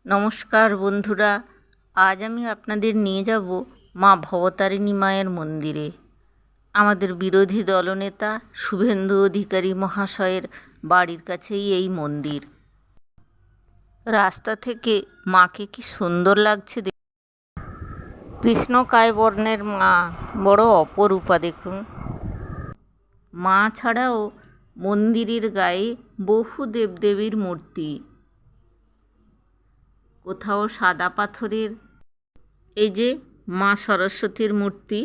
নমস্কার বন্ধুরা, আজ আমি আপনাদের নিয়ে যাব মা ভবতারিণী মায়ের মন্দিরে। আমাদের বিরোধী দলনেতা শুভেন্দু অধিকারী মহাশয়ের বাড়ির কাছেই এই মন্দির। রাস্তা থেকে মাকে কি সুন্দর লাগছে। কৃষ্ণকায় বর্ণের মা, বড় অপরূপা দেখুন। মা ছাড়াও মন্দিরের গায়ে বহু দেবদেবীর মূর্তি, কোথাও সাদা পাথরের, এই যে মা সরস্বতীর মূর্তি,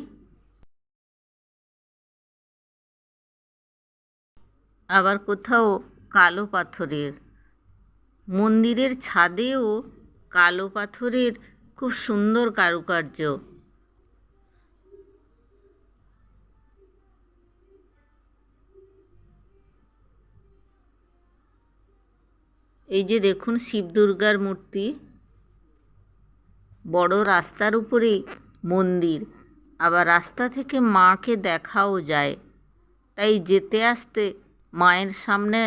আবার কোথাও কালো পাথরের। মন্দিরের ছাদেও কালো পাথরের খুব সুন্দর কারুকার্য। এই যে দেখুন শিব দুর্গার মূর্তি। বড় রাস্তার উপরেই মন্দির, আবার রাস্তা থেকে মাকে দেখাও যায়। তাই যেতে আসতে মায়ের সামনে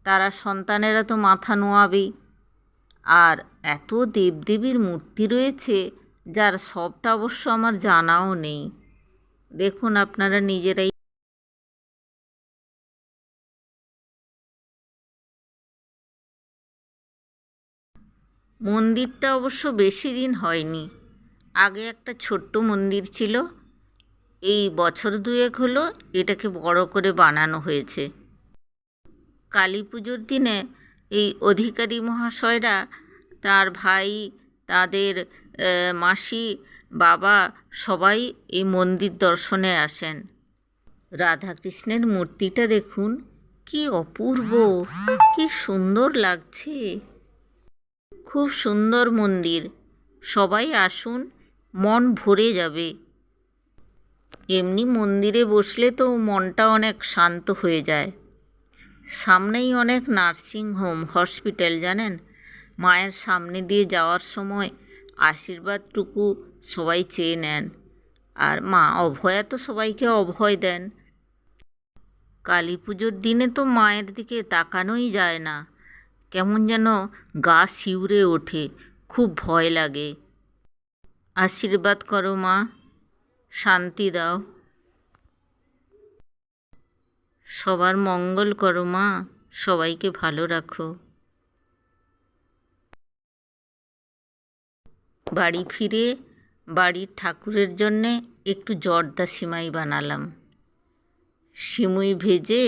তারা সন্তানেরা তো মাথা নোয়াবেই। আর এত দেবদেবীর মূর্তি রয়েছে, যার সবটা অবশ্য আমার জানাও নেই। দেখুন আপনারা নিজেরাই। মন্দিরটা অবশ্য বেশি দিন হয়নি। আগে একটা ছোট্ট মন্দির ছিল, এই বছর দুয়েক হলো এটাকে বড় করে বানানো হয়েছে। কালী পুজোর দিনে এই অধিকারী মহাশয়রা, তার ভাই, তাদের মাসি, বাবা সবাই এই মন্দির দর্শনে আসেন। রাধাকৃষ্ণের মূর্তিটা দেখুন, কি অপূর্ব, কি সুন্দর লাগছে। খুব সুন্দর মন্দির, সবাই আসুন, মন ভরে যাবে। এমনি মন্দিরে বসলে তো মনটা অনেক শান্ত হয়ে যায়। সামনেই অনেক নার্সিংহোম, হসপিটাল জানেন। মায়ের সামনে দিয়ে যাওয়ার সময় আশীর্বাদটুকু সবাই চেয়ে নেন, আর মা অভয়া তো সবাইকে অভয় দেন। কালী পুজোর দিনে তো মায়ের দিকে তাকানোই যায় না, কেমন যেন গা শিউরে ওঠে, খুব ভয় লাগে। আশীর্বাদ করো মা, শান্তি দাও, সবার মঙ্গল করো মা, সবাইকে ভালো রাখো। বাড়ি ফিরে বাড়ির ঠাকুরের জন্যে একটু জর্দা সিমাই বানালাম। সিমুই ভেজে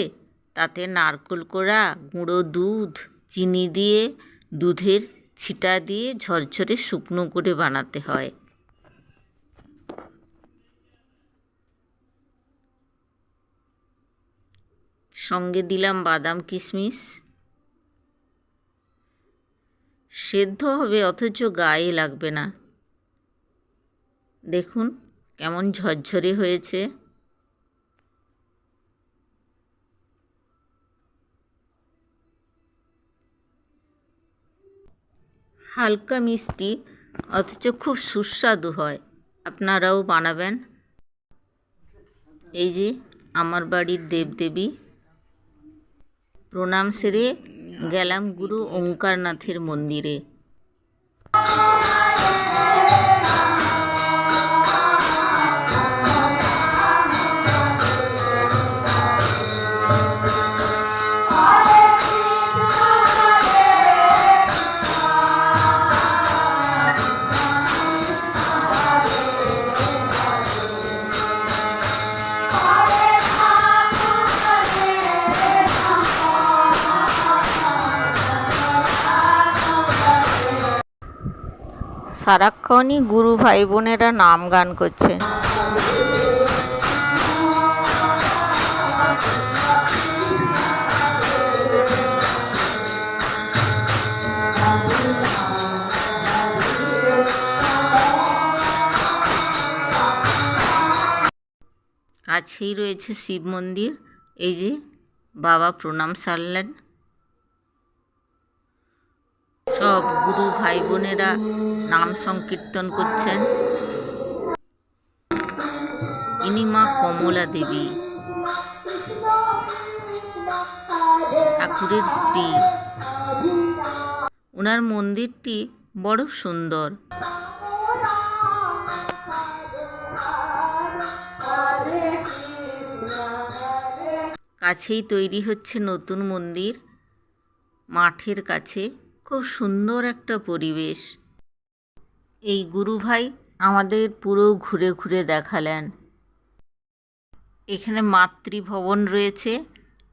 তাতে নারকেল কোড়া, গুঁড়ো দুধ, চিনি দিয়ে, দুধের ছিটা দিয়ে ঝরঝরে শুকনো করে বানাতে হয়। সঙ্গে দিলাম বাদাম কিশমিশ। সেদ্ধ হবে অথচ গায়ে লাগবে না। দেখুন কেমন ঝরঝরে হয়েছে। হালকা মিষ্টি অথচ খুব সুস্বাদু হয়, আপনারাও বানাবেন। এই যে আমার বাড়ির দেবদেবী। প্রণাম সেরে গেলাম গুরু ওঙ্কারনাথের মন্দিরে। সারাক্ষণই গুরু ভাই বোনেরা নাম গান করছেন। কাছেই রয়েছে শিব মন্দির। এই যে বাবা প্রণাম সারলেন। সব গুরু ভাই বোনেরা নাম সংকীর্তন করছেন। ইনি মা কমলা দেবী, ঠাকুরের স্ত্রী। ওনার মন্দিরটি বড় সুন্দর। কাছেই তৈরি হচ্ছে নতুন মন্দির, মাঠের কাছে, খুব সুন্দর একটা পরিবেশ। এই গুরুভাই আমাদের পুরো ঘুরে ঘুরে দেখালেন। এখানে মাতৃভবন রয়েছে,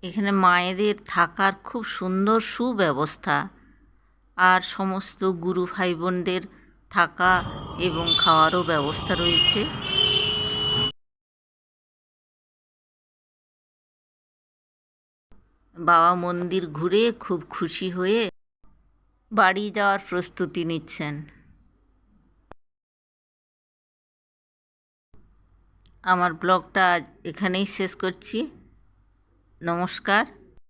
এখানে মায়েদের থাকার খুব সুন্দর সুব্যবস্থা, আর সমস্ত গুরু ভাই বোনদের থাকা এবং খাওয়ারও ব্যবস্থা রয়েছে। বাবা মন্দির ঘুরে খুব খুশি হয়ে বাড়ি যাওয়ার প্রস্তুতি নিচ্ছেন। আমার ব্লগটা আজ এখানেই শেষ করছি। নমস্কার।